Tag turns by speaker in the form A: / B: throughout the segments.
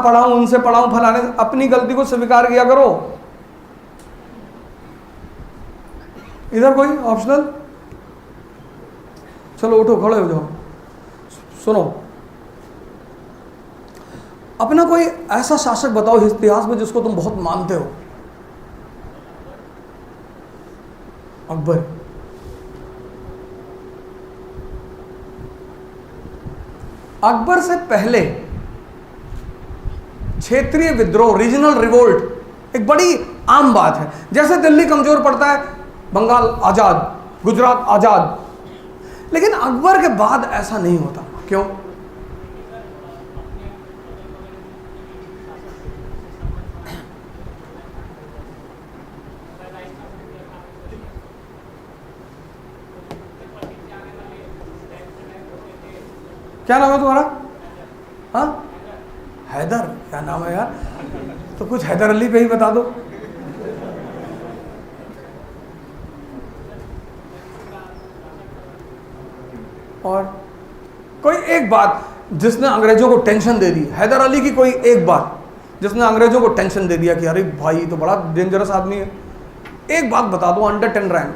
A: पढ़ा हूं, उनसे पढ़ा हूं, फलाने, अपनी गलती को स्वीकार किया करो। इधर कोई ऑप्शनल? चलो उठो, खड़े हो जाओ, सुनो। अपना कोई ऐसा शासक बताओ इतिहास में जिसको तुम बहुत मानते हो। अकबर। अकबर से पहले क्षेत्रीय विद्रोह, रीजनल रिवोल्ट एक बड़ी आम बात है। जैसे दिल्ली कमजोर पड़ता है, बंगाल आजाद, गुजरात आजाद। लेकिन अकबर के बाद ऐसा नहीं होता। क्यों? क्या नाम है तुम्हारा? हाँ, हैदर। क्या नाम है यार? तो कुछ हैदर अली पे ही बता दो। और कोई एक बात जिसने अंग्रेजों को टेंशन दे दी, हैदर अली की कोई एक बात जिसने अंग्रेजों को टेंशन दे दिया कि अरे भाई तो बड़ा डेंजरस आदमी है। एक बात बता दो, अंडर 10 रैंक,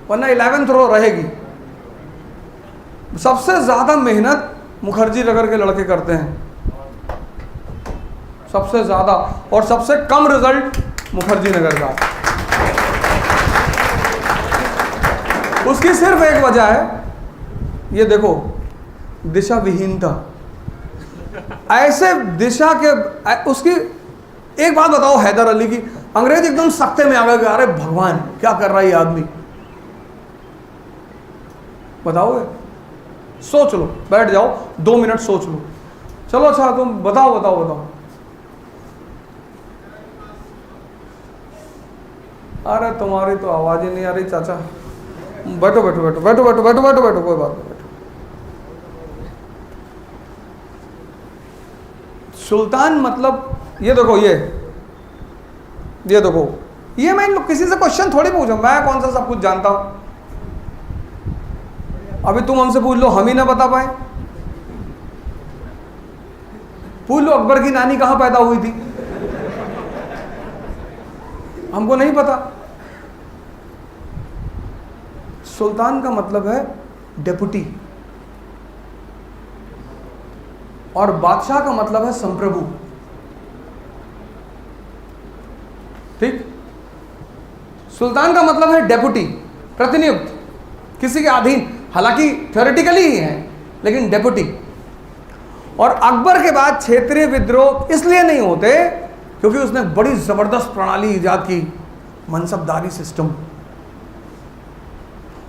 A: वरना 11th रो रहेगी। सबसे ज्यादा मेहनत मुखर्जी नगर के लड़के करते हैं, सबसे ज्यादा, और सबसे कम रिजल्ट मुखर्जी नगर का। उसकी सिर्फ एक वजह है, ये देखो, दिशा विहीनता। ऐसे दिशा के उसकी एक बात बताओ हैदर अली की, अंग्रेज एकदम सख्ते में आ गए, अरे भगवान क्या कर रहा है ये आदमी, बताओगे? सोच लो, बैठ जाओ 2 मिनट सोच लो। चलो अच्छा, तुम बताओ बताओ बताओ। अरे तुम्हारी तो आवाज ही नहीं आ रही चाचा। बैठो बैठो बैठो बैठो बैठो बैठो बैठो बैठो, कोई बात नहीं, बैठो। सुल्तान मतलब ये देखो, ये देखो, ये मैं किसी से क्वेश्चन थोड़ी पूछूं, मैं कौन सा सब कुछ जानता हूं। अभी तुम हमसे पूछ लो, हम ही ना बता पाए। पूछ लो अकबर की नानी कहां पैदा हुई थी, हमको नहीं पता। सुल्तान का मतलब है डेपुटी, और बादशाह का मतलब है संप्रभु। ठीक? सुल्तान का मतलब है डेपुटी, प्रतिनियुक्त, किसी के अधीन, हालांकि थ्योरेटिकली ही है लेकिन डेपुटी। और अकबर के बाद क्षेत्रीय विद्रोह इसलिए नहीं होते क्योंकि उसने बड़ी जबरदस्त प्रणाली इजाद की, मनसबदारी सिस्टम।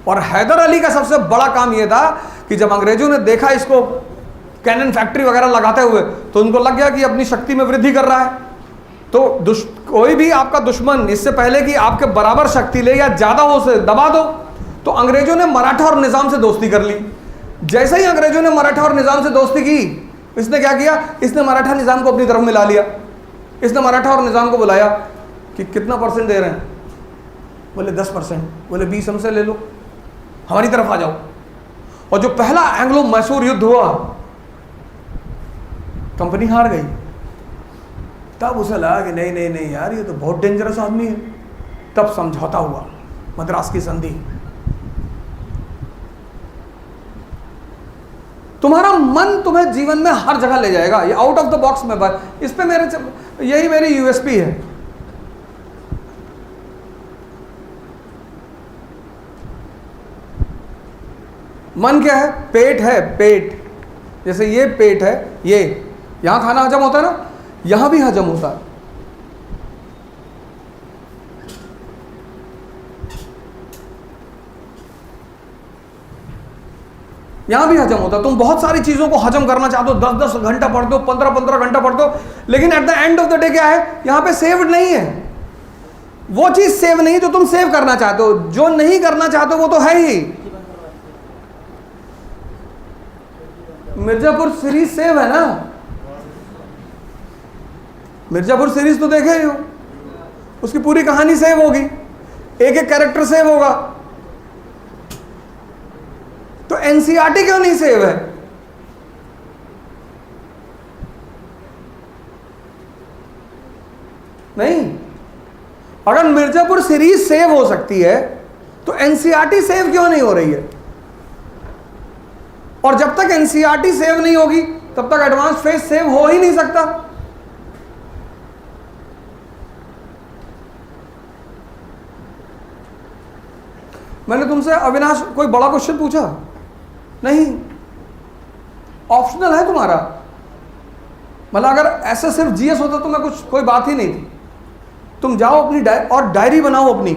A: और हैदर अली का सबसे बड़ा काम यह था कि जब अंग्रेजों ने देखा इसको कैनन फैक्ट्री वगैरह लगाते हुए, तो उनको लग गया कि अपनी शक्ति में वृद्धि कर रहा है। तो कोई भी आपका दुश्मन इससे पहले कि आपके बराबर शक्ति ले या ज्यादा हो उसे दबा दो, तो अंग्रेजों ने मराठा और निजाम से दोस्ती कर ली। जैसे ही अंग्रेजों ने मराठा और निजाम से दोस्ती की, इसने क्या किया, इसने मराठा निजाम को अपनी तरफ मिला लिया। इसने मराठा और निजाम को बुलाया कि कितना % दे रहे हैं, बोले 10%, बोले 20 हमसे ले लो, हमारी तरफ आ जाओ। और जो पहला एंग्लो मैसूर युद्ध हुआ, कंपनी हार गई। तब उसे लगा कि नहीं नहीं नहीं यार, ये तो बहुत डेंजरस आदमी है। तब समझौता हुआ, मद्रास की संधि। तुम्हारा मन तुम्हें जीवन में हर जगह ले जाएगा, ये आउट ऑफ द बॉक्स में बात। इस पे यही मेरी यूएसपी है। मन क्या है? पेट है, पेट। जैसे ये पेट है, ये यहां खाना हजम होता है ना, यहां भी हजम होता है। यहां भी हजम होता है। तुम बहुत सारी चीजों को हजम करना चाहते हो, 10-10 घंटा पढ़ते हो, 15-15 घंटा पढ़ते हो, लेकिन at the end of the day क्या है, यहां पे सेव्ड नहीं है। वो चीज सेव नहीं जो तुम सेव करना चाहते हो, जो नहीं करना चाहते हो वो तो है ही। मिर्जापुर सीरीज सेव है ना, मिर्जापुर सीरीज तो देखे ही हो, उसकी पूरी कहानी सेव होगी, एक एक कैरेक्टर सेव होगा। तो एनसीईआरटी क्यों नहीं सेव है? नहीं। अगर मिर्जापुर सीरीज सेव हो सकती है तो एनसीईआरटी सेव क्यों नहीं हो रही है? और जब तक एनसीईआरटी सेव नहीं होगी तब तक एडवांस फेज सेव हो ही नहीं सकता। मैंने तुमसे अविनाश कोई बड़ा क्वेश्चन पूछा नहीं, ऑप्शनल है तुम्हारा। मतलब अगर ऐसा सिर्फ जीएस होता तो मैं कोई बात ही नहीं थी। तुम जाओ अपनी डायरी बनाओ अपनी।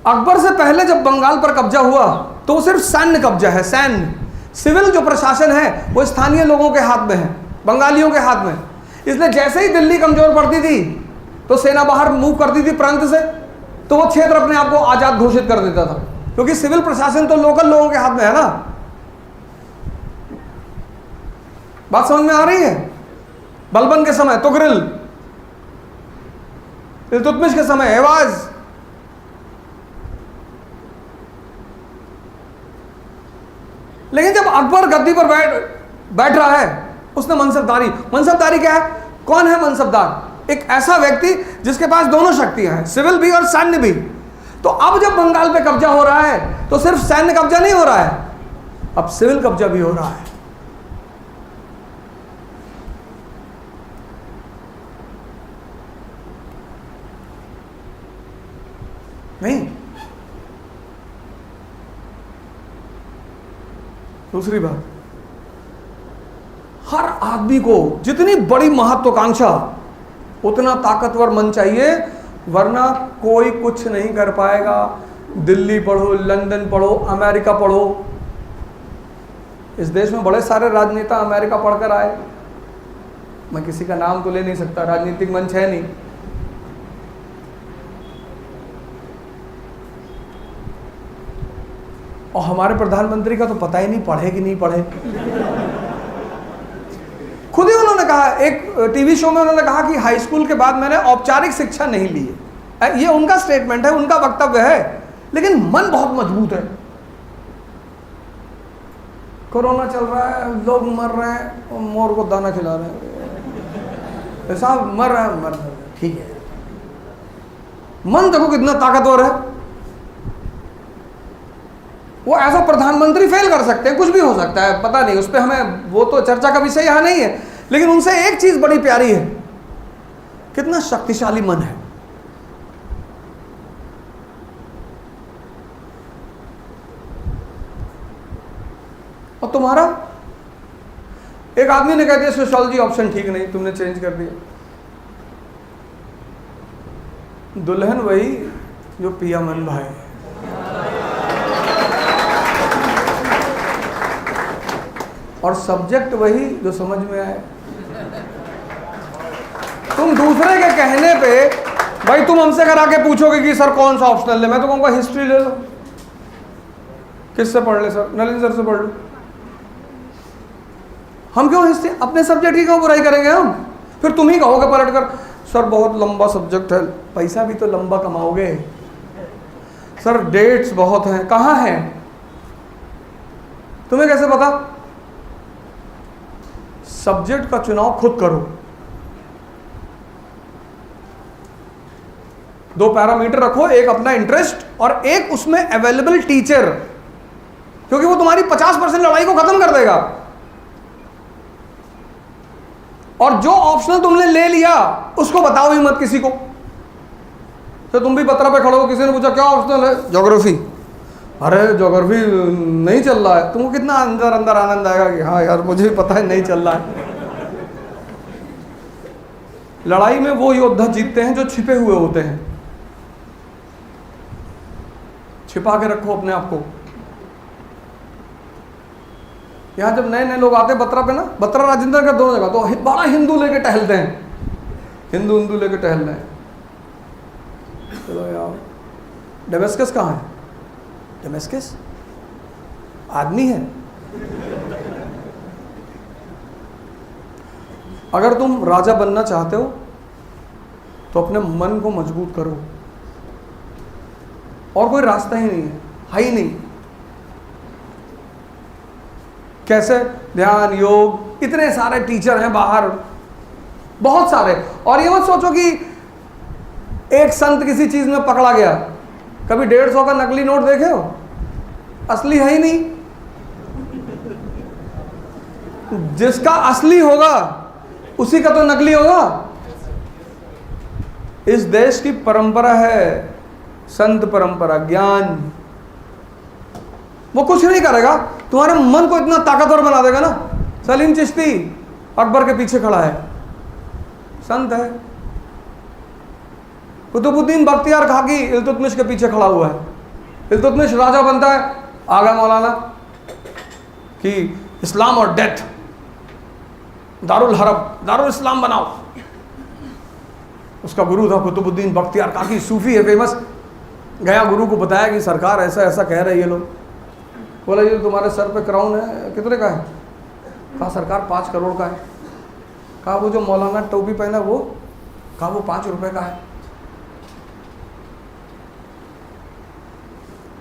A: अकबर से पहले जब बंगाल पर कब्जा हुआ तो वो सिर्फ सैन्य कब्जा है, सैन्य। सिविल जो प्रशासन है वो स्थानीय लोगों के हाथ में है, बंगालियों के हाथ में। इसलिए जैसे ही दिल्ली कमजोर पड़ती थी तो सेना बाहर मूव करती थी प्रांत से, तो वो क्षेत्र अपने आप को आजाद घोषित कर देता था, क्योंकि सिविल प्रशासन तो लोकल लोगों के हाथ में है ना। बात समझ में आ रही है? बलबन के समय तुगरिल, इल्तुतमिश के समय एवाज, लेकिन जब अकबर गद्दी पर बैठ रहा है उसने मनसबदारी क्या है? कौन है मनसबदार? एक ऐसा व्यक्ति जिसके पास दोनों शक्तियां हैं, सिविल भी और सैन्य भी। तो अब जब बंगाल पे कब्जा हो रहा है तो सिर्फ सैन्य कब्जा नहीं हो रहा है, अब सिविल कब्जा भी हो रहा है। नहीं। दूसरी बात, हर आदमी को जितनी बड़ी महत्वाकांक्षा उतना ताकतवर मन चाहिए, वरना कोई कुछ नहीं कर पाएगा। दिल्ली पढ़ो, लंदन पढ़ो, अमेरिका पढ़ो। इस देश में बड़े सारे राजनेता अमेरिका पढ़कर आए। मैं किसी का नाम तो ले नहीं सकता, राजनीतिक मंच है नहीं। और हमारे प्रधानमंत्री का तो पता ही नहीं पढ़े कि नहीं पढ़े। खुद ही उन्होंने कहा, एक टीवी शो में उन्होंने कहा कि हाई स्कूल के बाद मैंने औपचारिक शिक्षा नहीं ली है। ये उनका स्टेटमेंट है, उनका वक्तव्य है, लेकिन मन बहुत मजबूत है। कोरोना चल रहा है, लोग मर रहे हैं और मोर को दाना खिला रहे हैं, साहब मर रहे हैं, मर रहे हैं, ठीक है। मन देखो कितना ताकतवर है। वो ऐसा प्रधानमंत्री फेल कर सकते हैं, कुछ भी हो सकता है, पता नहीं, उस पर हमें, वो तो चर्चा का विषय यहां नहीं है। लेकिन उनसे एक चीज बड़ी प्यारी है, कितना शक्तिशाली मन है। और तुम्हारा, एक आदमी ने कह दिया सोशियोलॉजी ऑप्शन ठीक नहीं, तुमने चेंज कर दिया। दुल्हन वही जो पिया मन भाई, और सब्जेक्ट वही जो समझ में आए। तुम दूसरे के कहने पे, भाई तुम हमसे करा के पूछोगे कि सर कौन सा ऑप्शनल ले, मैं तो कहूँगा हिस्ट्री ले लो। किससे पढ़ ले सर? नलिन सर से पढ़ लो। हम क्यों हिस्ट्री, अपने सब्जेक्ट की क्यों बुराई करेंगे हम? फिर तुम ही कहोगे पलट कर, सर बहुत लंबा सब्जेक्ट है। पैसा भी तो लंबा कमाओगे। सर डेट्स बहुत हैं, कहाँ हैं? तुम्हें कैसे पता? सब्जेक्ट का चुनाव खुद करो। 2 पैरामीटर रखो, एक अपना इंटरेस्ट और एक उसमें अवेलेबल टीचर, क्योंकि वो तुम्हारी 50% लड़ाई को खत्म कर देगा। और जो ऑप्शनल तुमने ले लिया उसको बताओ ही मत किसी को। तो तुम भी पत्रा पे खड़े हो, किसी ने पूछा क्या ऑप्शनल है? ज्योग्राफी। अरे ज्योग्राफी नहीं चल रहा है। तुमको कितना अंदर अंदर आनंद आएगा कि हाँ यार मुझे भी पता है नहीं चल रहा है। लड़ाई में वो योद्धा जीतते हैं जो छिपे हुए होते हैं। छिपा के रखो अपने आप को। यहाँ जब नए नए लोग आते हैं बत्रा पे ना, बत्रा राजेंद्र का दोनों जगह, तो बड़ा हिंदू लेके टहलते हैं, हिंदू लेके टहल रहे हैं। चलो यार, डेमेस्कस कहाँ है? डेमेस्कस आदमी है। अगर तुम राजा बनना चाहते हो तो अपने मन को मजबूत करो, और कोई रास्ता ही नहीं है ही नहीं। कैसे? ध्यान, योग, इतने सारे टीचर हैं बाहर, बहुत सारे। और ये मत सोचो कि एक संत किसी चीज में पकड़ा गया। कभी 150 का नकली नोट देखे हो? असली है ही नहीं। जिसका असली होगा उसी का तो नकली होगा। इस देश की परंपरा है संत परंपरा, ज्ञान। वो कुछ नहीं करेगा, तुम्हारे मन को इतना ताकतवर बना देगा ना। सलीम चिश्ती अकबर के पीछे खड़ा है, संत है। कुतुबुद्दीन बख्तियार खाकी इल्तुतमिश के पीछे खड़ा हुआ है। इल्तुतमिश राजा बनता है, आ गया मौलाना कि इस्लाम और डेथ, दारुल हरब, दारुल इस्लाम बनाओ। उसका गुरु था कुतुबुद्दीन बख्तियार खाकी, सूफी है, फेमस। गया गुरु को बताया कि सरकार ऐसा ऐसा कह रहे हैं ये लोग। बोला ये तुम्हारे सर पे क्राउन है, कितने का है? कहा सरकार 5 करोड़ का है। कहा वो जो मौलाना टोपी पहना वो? कहा वो 5 रुपए का है।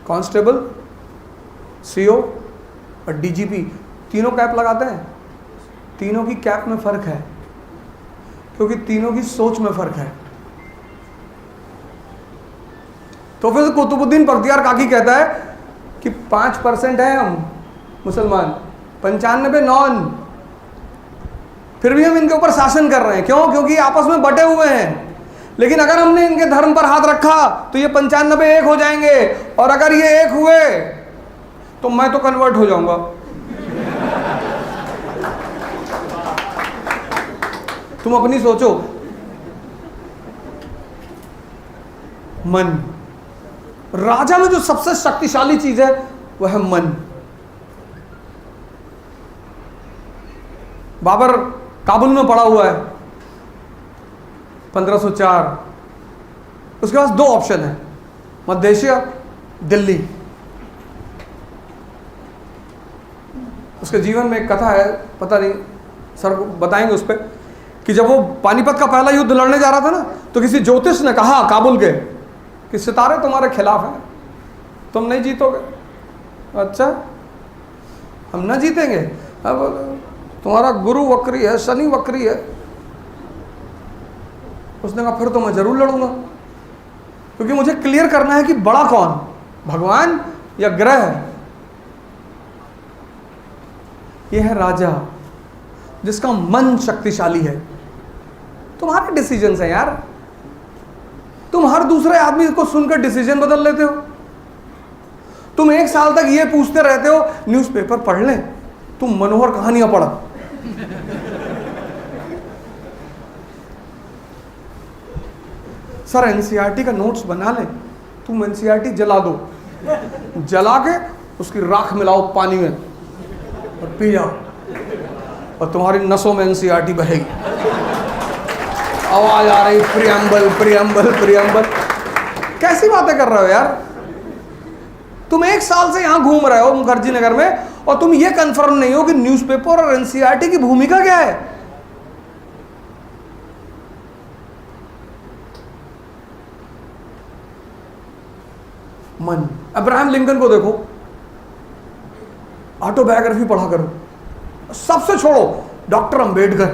A: कांस्टेबल, सीओ और डीजीपी तीनों कैप लगाते हैं। तीनों की कैप में फर्क है, क्योंकि तीनों की सोच में फर्क है। तो फिर कुतुबुद्दीन बख्तियार काकी कहता है कि 5% है हम मुसलमान, 95 नॉन। फिर भी हम इनके ऊपर शासन कर रहे हैं। क्यों? क्योंकि आपस में बटे हुए हैं। लेकिन अगर हमने इनके धर्म पर हाथ रखा तो ये 95 एक हो जाएंगे, और अगर ये एक हुए तो मैं तो कन्वर्ट हो जाऊंगा। तुम अपनी सोचो। मन, राजा में जो सबसे शक्तिशाली चीज है वह है मन। बाबर काबुल में पड़ा हुआ है 1504। उसके पास 2 ऑप्शन है, मध्य एशिया, दिल्ली। उसके जीवन में एक कथा है, पता नहीं सर बताएंगे उस पर, कि जब वो पानीपत का पहला युद्ध लड़ने जा रहा था ना, तो किसी ज्योतिष ने कहा काबुल के कि सितारे तुम्हारे खिलाफ हैं, तुम नहीं जीतोगे। अच्छा, हम ना जीतेंगे? अब तुम्हारा गुरु वक्री है, शनि वक्री है। उसने कहा फिर तो मैं जरूर लड़ूंगा, क्योंकि मुझे क्लियर करना है कि बड़ा कौन, भगवान या ग्रह। यह है राजा जिसका मन शक्तिशाली है। तुम्हारे डिसीजन है यार, तुम हर दूसरे आदमी को सुनकर डिसीजन बदल लेते हो। तुम 1 साल तक ये पूछते रहते हो न्यूज़पेपर पढ़ लें, तुम मनोहर कहानियां पढ़ा। सर एनसीईआरटी का नोट्स बना लें, तुम एनसीईआरटी जला दो, जला के उसकी राख मिलाओ पानी में और पी जाओ, और तुम्हारी नसों में एनसीईआरटी बहेगी। आवाज आ रही प्रियम्बल प्रियम्बल प्रियम्बल। कैसी बातें कर रहे हो यार? तुम 1 साल से यहां घूम रहे हो मुखर्जी नगर में, और तुम ये कंफर्म नहीं हो कि न्यूज़पेपर और एनसीईआरटी की भूमिका क्या है। मन। अब्राहम लिंकन को देखो, ऑटोबायोग्राफी पढ़ा करो। सबसे छोड़ो डॉक्टर अंबेडकर,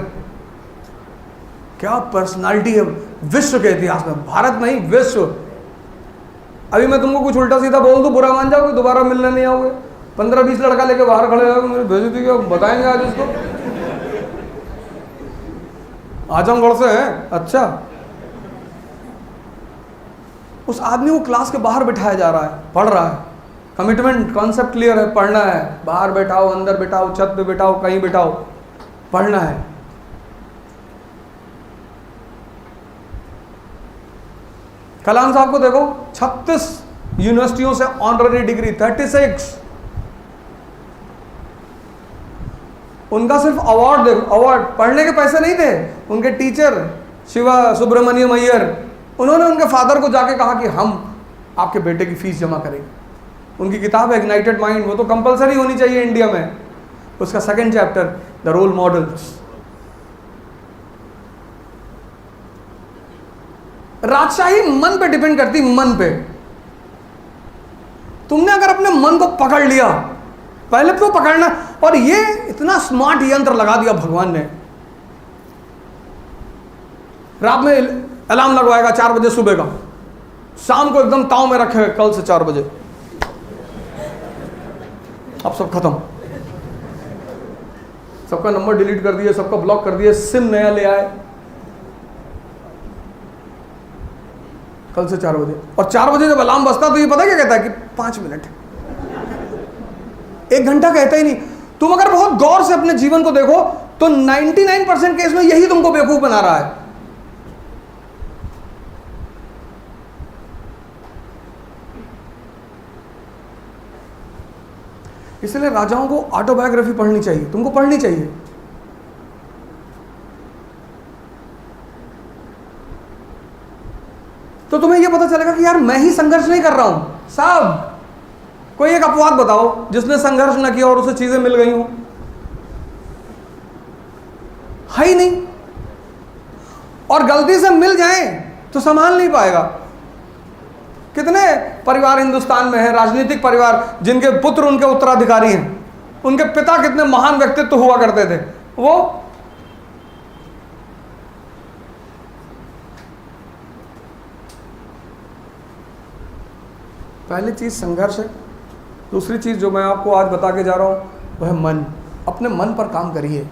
A: क्या पर्सनालिटी है विश्व के इतिहास में, भारत नहीं विश्व। अभी मैं तुमको कुछ उल्टा सीधा बोल दूं, बुरा मान जाओगे, दोबारा मिलने नहीं आओगे। 15-20 लड़का लेके बाहर खड़े हो, मेरी बेइज्जती क्या बताएंगे आज इसको। आजमगढ़ से है, अच्छा। उस आदमी को क्लास के बाहर बिठाया जा रहा है, पढ़ रहा है। कमिटमेंट, कॉन्सेप्ट क्लियर है, पढ़ना है। बाहर बैठाओ, अंदर बैठाओ, छत पे बैठाओ, कहीं बैठाओ, पढ़ना है। कलाम साहब को देखो, 36 यूनिवर्सिटियों से ऑनररी डिग्री, 36। उनका सिर्फ अवार्ड देखो, अवार्ड, पढ़ने के पैसे नहीं थे। उनके टीचर शिवा सुब्रमण्यम अय्यर, उन्होंने उनके फादर को जाके कहा कि हम आपके बेटे की फीस जमा करेंगे। उनकी किताब है इग्नाइटेड माइंड, वो तो कंपलसरी होनी चाहिए इंडिया में। उसका 2nd chapter the role models. राजशाही मन पे डिपेंड करती, मन पे। तुमने अगर अपने मन को पकड़ लिया, पहले तो पकड़ना, और ये इतना स्मार्ट यंत्र लगा दिया भगवान ने, रात में अलार्म लगवाएगा 4 बजे सुबह का, शाम को एकदम ताव में रखेगा कल से 4 बजे, अब सब खत्म, सबका नंबर डिलीट कर दिए, सबका ब्लॉक कर दिए, सिम नया ले आए, कल से 4 बजे। और 4 बजे जब अलार्म बजता तो ये पता क्या कहता है कि 5 मिनट, 1 घंटा कहता ही नहीं। तुम अगर बहुत गौर से अपने जीवन को देखो तो 99% केस में यही तुमको बेवकूफ बना रहा है। इसलिए राजाओं को ऑटोबायोग्राफी पढ़नी चाहिए, तुमको पढ़नी चाहिए। तो तुम्हें यह पता चलेगा कि यार मैं ही संघर्ष नहीं कर रहा हूं साहब। कोई एक अपवाद बताओ जिसने संघर्ष ना किया और उसे चीजें मिल गई हो, है ही नहीं। और गलती से मिल जाए तो संभाल नहीं पाएगा। कितने परिवार हिंदुस्तान में हैं, राजनीतिक परिवार, जिनके पुत्र उनके उत्तराधिकारी हैं, उनके पिता कितने महान व्यक्तित्व हुआ करते थे, वो पहली चीज संघर्ष है। दूसरी चीज जो मैं आपको आज बता के जा रहा हूं वह है मन। अपने मन पर काम करिए,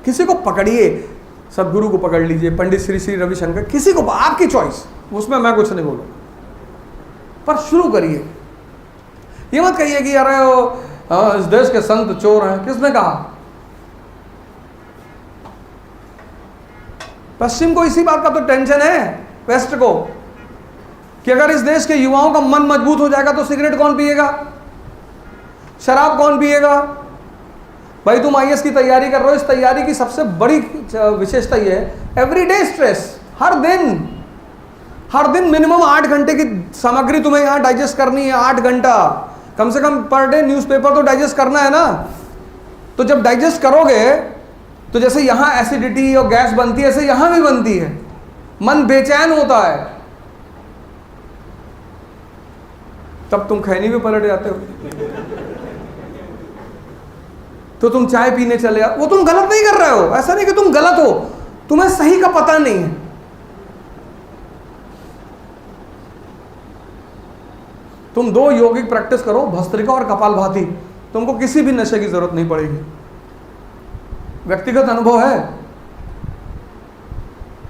A: किसी को पकड़िए, सदगुरु को पकड़ लीजिए, पंडित श्री श्री रविशंकर, किसी को, आपकी चॉइस, उसमें मैं कुछ नहीं बोलूँ, पर शुरू करिए। ये मत कहिए कि अरे वो इस देश के संत चोर हैं, किसने कहा? पश्चिम को इसी बात का तो टेंशन है, वेस्ट को, कि अगर इस देश के युवाओं का मन मजबूत हो जाएगा तो सिगरेट कौन पिएगा, शराब कौन पिएगा? भाई तुम आईएएस की तैयारी कर रहे हो, इस तैयारी की सबसे बड़ी विशेषता ये है, एवरीडे स्ट्रेस, हर दिन मिनिमम 8 घंटे की सामग्री तुम्हें यहाँ डाइजेस्ट करनी है। 8 घंटा कम से कम पर डे न्यूज़पेपर तो डाइजेस्ट करना है ना। तो जब डाइजेस्ट करोगे तो जैसे यहाँ एसिडिटी और गैस बनती है, ऐसे यहाँ भी बनती है, मन बेचैन होता है, तब तुम खैनी भी पलट जाते हो। तो तुम चाय पीने चले आओ, वो तुम गलत नहीं कर रहे हो, ऐसा नहीं कि तुम गलत हो, तुम्हें सही का पता नहीं है। तुम 2 यौगिक प्रैक्टिस करो, भस्त्रिका और कपालभाति, तुमको किसी भी नशे की जरूरत नहीं पड़ेगी। व्यक्तिगत अनुभव है,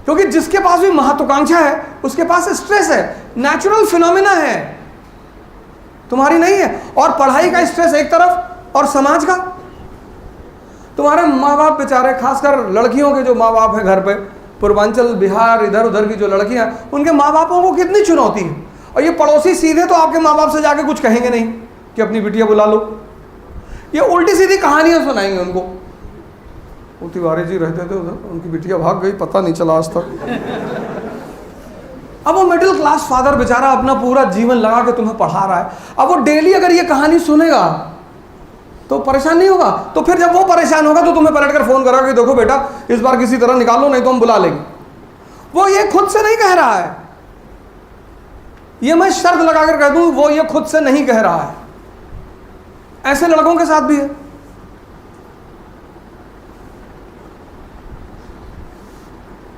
A: क्योंकि जिसके पास भी महत्वाकांक्षा है उसके पास स्ट्रेस है, नेचुरल फिनोमिना है, तुम्हारी नहीं है। और पढ़ाई का स्ट्रेस एक तरफ और समाज का। तुम्हारे माँ बाप बेचारे, खासकर लड़कियों के जो माँ बाप हैं घर पे, पूर्वांचल बिहार इधर उधर की जो लड़कियां, उनके माँ बापों को कितनी चुनौती है। और ये पड़ोसी सीधे तो आपके माँ बाप से जाके कुछ कहेंगे नहीं कि अपनी बिटिया बुला लो, ये उल्टी सीधी कहानियां सुनाएंगे उनको। वो तिवारी जी रहते थे उधर, उनकी बिटिया भाग गई, पता नहीं चला आज तक। अब वो मिडिल क्लास फादर बेचारा अपना पूरा जीवन लगा के तुम्हें पढ़ा रहा है, अब वो डेली अगर ये कहानी सुनेगा तो परेशान नहीं होगा? तो फिर जब वो परेशान होगा तो तुम्हें पलट कर फोन करेगा कि देखो बेटा इस बार किसी तरह निकालो, नहीं तो हम बुला लेंगे। वो ये खुद से नहीं कह रहा है, ये मैं शर्त लगाकर कह दूं, वो ये खुद से नहीं कह रहा है। ऐसे लड़कों के साथ भी है।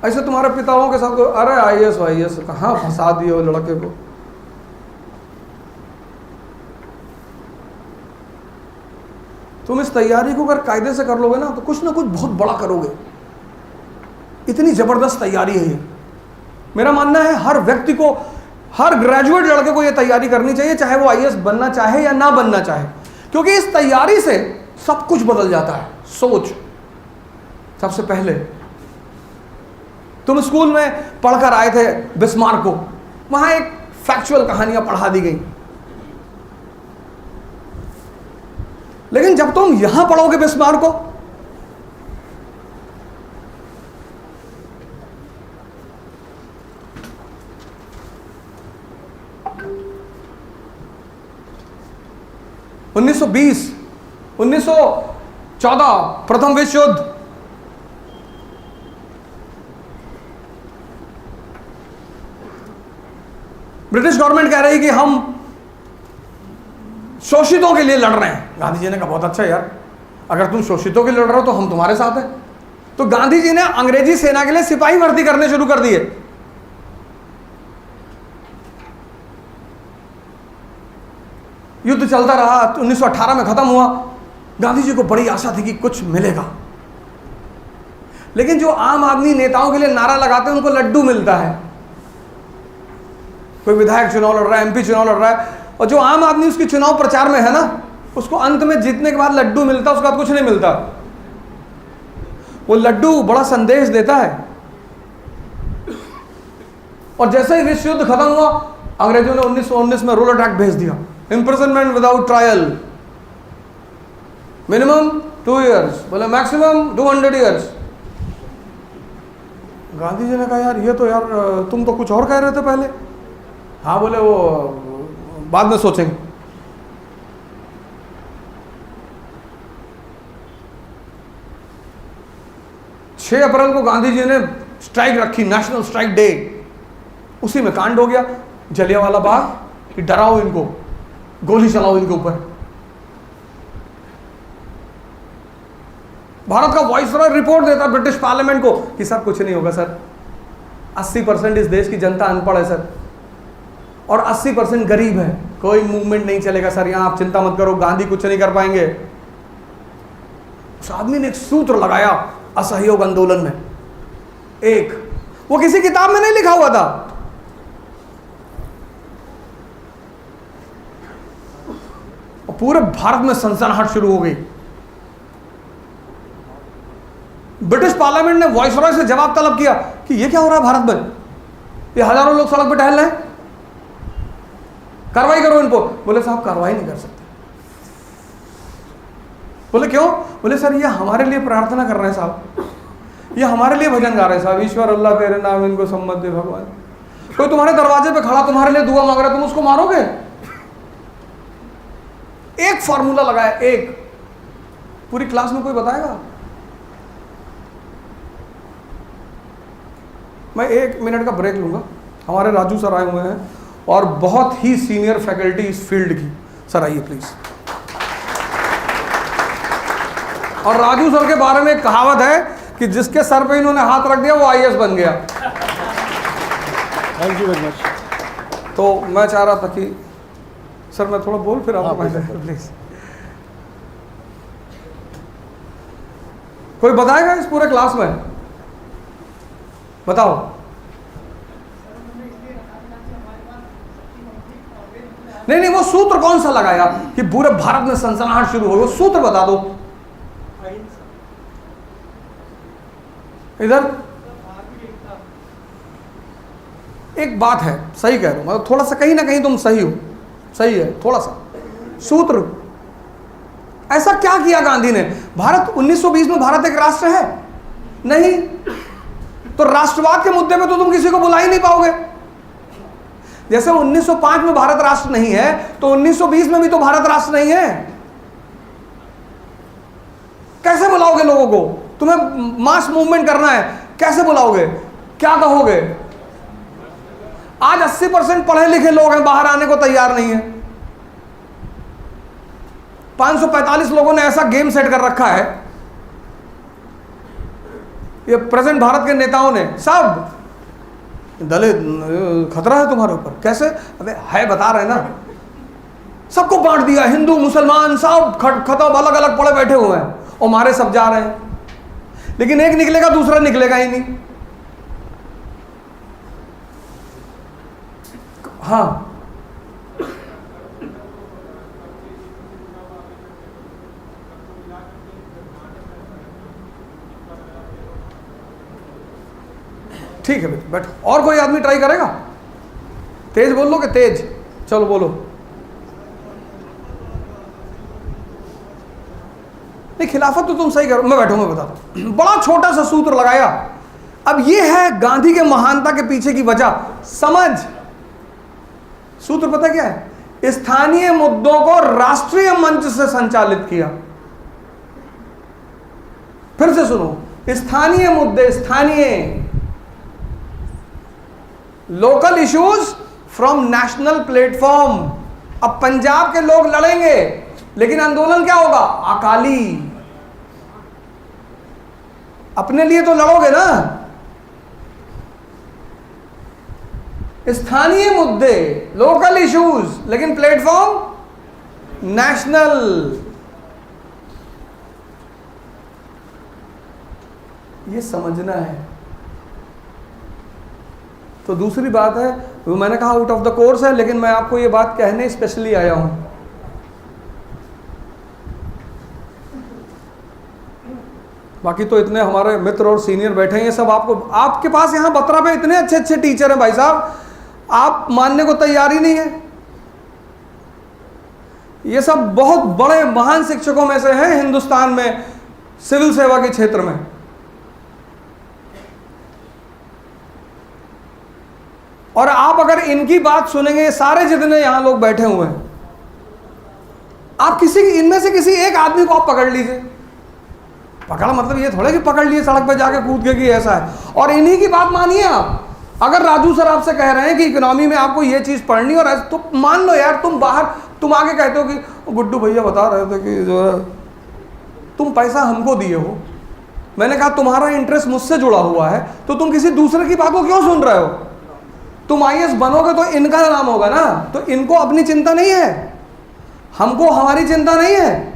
A: ऐसे तुम्हारे पिताओं के साथ, अरे आईएएस कहाँ फंसा दिए वो लड़के को। तुम इस तैयारी को अगर कायदे से कर लोगे ना तो कुछ ना कुछ बहुत बड़ा करोगे। इतनी जबरदस्त तैयारी है ये। मेरा मानना है हर व्यक्ति को, हर ग्रेजुएट लड़के को ये तैयारी करनी चाहिए, चाहे वो आईएएस बनना चाहे या ना बनना चाहे, क्योंकि इस तैयारी से सब कुछ बदल जाता है। सोच, सबसे पहले तुम स्कूल में पढ़कर आए थे बिस्मार्क को, वहां एक फैक्चुअल कहानियां पढ़ा दी गई, लेकिन जब तुम यहां पढ़ोगे बिस्मार्क को, (1920) 1914 प्रथम विश्व युद्ध, ब्रिटिश गवर्नमेंट कह रही कि हम शोषितों के लिए लड़ रहे हैं। गांधी जी ने कहा बहुत अच्छा यार, अगर तुम शोषितों के लिए लड़ रहे हो तो हम तुम्हारे साथ हैं। तो गांधी जी ने अंग्रेजी सेना के लिए सिपाही भर्ती करने शुरू कर दिए। युद्ध चलता रहा, 1918 में खत्म हुआ। गांधी जी को बड़ी आशा थी कि कुछ मिलेगा, लेकिन जो आम आदमी नेताओं के लिए नारा लगाते हैं उनको लड्डू मिलता है। कोई विधायक चुनाव लड़ रहा है, एमपी चुनाव लड़ रहा है, और जो आम आदमी उसकी चुनाव प्रचार में है ना, उसको अंत में जीतने के बाद लड्डू मिलता, उसके बाद कुछ नहीं मिलता। वो लड्डू बड़ा संदेश देता है। और जैसे ही विश्व युद्ध खत्म हुआ, अंग्रेजों ने 1919 में रूल एक्ट भेज दिया, imprisonment without trial, minimum 2 years, बोले मैक्सिमम 200 years। गांधी जी ने कहा यार ये तो यार तुम तो कुछ और कह रहे थे पहले। हाँ, बोले वो बाद में सोचेंगे। छह अप्रैल को गांधी जी ने स्ट्राइक रखी, नेशनल स्ट्राइक डे। उसी में कांड हो गया, जलियांवाला बाग, कि डराओ इनको, गोली चलाओ इनके ऊपर। भारत का वाइसरॉय रिपोर्ट देता ब्रिटिश पार्लियामेंट को कि सर कुछ नहीं होगा सर, 80% इस देश की जनता अनपढ़ है सर, और 80% गरीब है, कोई मूवमेंट नहीं चलेगा सर यहाँ, आप चिंता मत करो, गांधी कुछ नहीं कर पाएंगे। उस आदमी ने एक सूत्र लगाया असहयोग आंदोलन में, एक, वो किसी किताब में नहीं लिखा हुआ था, और पूरे भारत में सनसनाहट शुरू हो गई। ब्रिटिश पार्लियामेंट ने वाइसरॉय से जवाब तलब किया कि ये क्या हो रहा है भारत में, ये हजारों लोग सड़क पर टहल रहे हैं, कार्रवाई करो इन पर। बोले साहब कार्रवाई नहीं कर सकते। बोले क्यों? बोले सर ये हमारे लिए प्रार्थना कर रहे हैं साहब, ये हमारे लिए भजन गा रहे हैं साहब, ईश्वर अल्लाह तेरे नाम इनको सम्मत दे भगवान। कोई तुम्हारे दरवाजे पे खड़ा तुम्हारे लिए दुआ मांग रहा है, तुम उसको मारोगे? एक फॉर्मूला लगाया, एक, पूरी क्लास में कोई बताएगा? मैं 1 मिनट का ब्रेक लूंगा। हमारे राजू सर आए हुए हैं और बहुत ही सीनियर फैकल्टी इस फील्ड की। सर आइए प्लीज। और राजू सर के बारे में एक कहावत है कि जिसके सर पे इन्होंने हाथ रख दिया वो IAS बन गया।
B: Thank you very much.
A: तो मैं चाह रहा था कि सर मैं थोड़ा बोल फिर आपको प्लीज। कोई बताएगा इस पूरे क्लास में? बताओ। नहीं, वो सूत्र कौन सा लगाया कि पूरे भारत में सनसनाहट शुरू हो? वो सूत्र बता दो इधर। एक बात है, सही कह रहा हूं, मतलब थोड़ा सा कहीं ना कहीं तुम सही हो, सही है थोड़ा सा। सूत्र ऐसा क्या किया गांधी ने? भारत 1920 में भारत एक राष्ट्र है नहीं, तो राष्ट्रवाद के मुद्दे पे तो तुम किसी को बुला ही नहीं पाओगे। जैसे 1905 में भारत राष्ट्र नहीं है, तो 1920 में भी तो भारत राष्ट्र नहीं है। कैसे बुलाओगे लोगों को? तुम्हें मास मूवमेंट करना है, कैसे बुलाओगे? क्या कहोगे? आज 80% पढ़े लिखे लोग हैं, बाहर आने को तैयार नहीं है। 545 लोगों ने ऐसा गेम सेट कर रखा है, ये प्रेजेंट भारत के नेताओं ने, सब दलित खतरा है तुम्हारे ऊपर। कैसे? अबे है, बता रहे ना, सबको बांट दिया, हिंदू मुसलमान सब खत्म, अलग अलग पड़े बैठे हुए हैं और मारे सब जा रहे हैं। लेकिन एक निकलेगा, दूसरा निकलेगा ही नहीं। हाँ, ठीक है बेटा, बैठो। और कोई आदमी ट्राई करेगा? तेज बोल लो कि तेज? चलो बोलो। नहीं, खिलाफत तो तुम सही करो, मैं बैठूंगा, बताता हूं। बड़ा छोटा सा सूत्र लगाया। अब ये है गांधी के महानता के पीछे की वजह, समझ। सूत्र पता क्या है? स्थानीय मुद्दों को राष्ट्रीय मंच से संचालित किया। फिर से सुनो, स्थानीय मुद्दे, स्थानीय local issues from national platform. अब पंजाब के लोग लड़ेंगे, लेकिन आंदोलन क्या होगा? अकाली। अपने लिए तो लड़ोगे ना। स्थानीय मुद्दे, लोकल इश्यूज, लेकिन प्लेटफॉर्म नेशनल। ये समझना है। तो दूसरी बात है, वो मैंने कहा आउट ऑफ द कोर्स है, लेकिन मैं आपको ये बात कहने स्पेशली आया हूं। बाकी तो इतने हमारे मित्र और सीनियर बैठे हैं, सब आपको, आपके पास यहां बत्रा पे इतने अच्छे अच्छे टीचर हैं भाई साहब, आप मानने को तैयार ही नहीं है। ये सब बहुत बड़े महान शिक्षकों में से हैं हिंदुस्तान में, सिविल सेवा के क्षेत्र में। और आप अगर इनकी बात सुनेंगे, सारे जितने यहां लोग बैठे हुए हैं, आप किसी इनमें से किसी एक आदमी को आप पकड़ लीजिए। पकड़ा मतलब ये थोड़ा कि पकड़ लिए सड़क पे जाके कूद के कि ऐसा है, और इन्हीं की बात मानिए आप। अगर राजू सर आपसे कह रहे हैं कि इकोनॉमी में आपको ये चीज पढ़नी और तो मान लो यार, तुम बाहर, तुम आगे कहते हो कि गुड्डू भैया बता रहे थे कि जो है तुम पैसा हमको दिए हो। मैंने कहा तुम्हारा इंटरेस्ट मुझसे जुड़ा हुआ है, तो तुम किसी दूसरे की बात को क्यों सुन रहे हो? तुम आईएएस बनोगे तो इनका नाम होगा ना, तो इनको अपनी चिंता नहीं है, हमको हमारी चिंता नहीं है।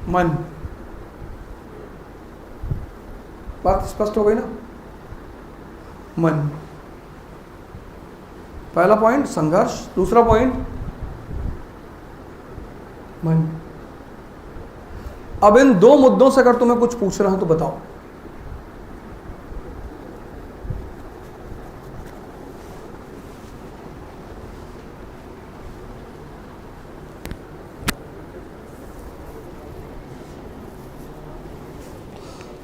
A: मन, बात स्पष्ट हो गई ना? मन, पहला पॉइंट संघर्ष, दूसरा पॉइंट मन। अब इन दो मुद्दों से अगर तुम्हें कुछ पूछ रहा हूं तो बताओ।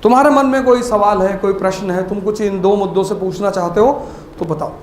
A: तुम्हारे मन में कोई सवाल है, कोई प्रश्न है, तुम कुछ इन दो मुद्दों से पूछना चाहते हो तो बताओ।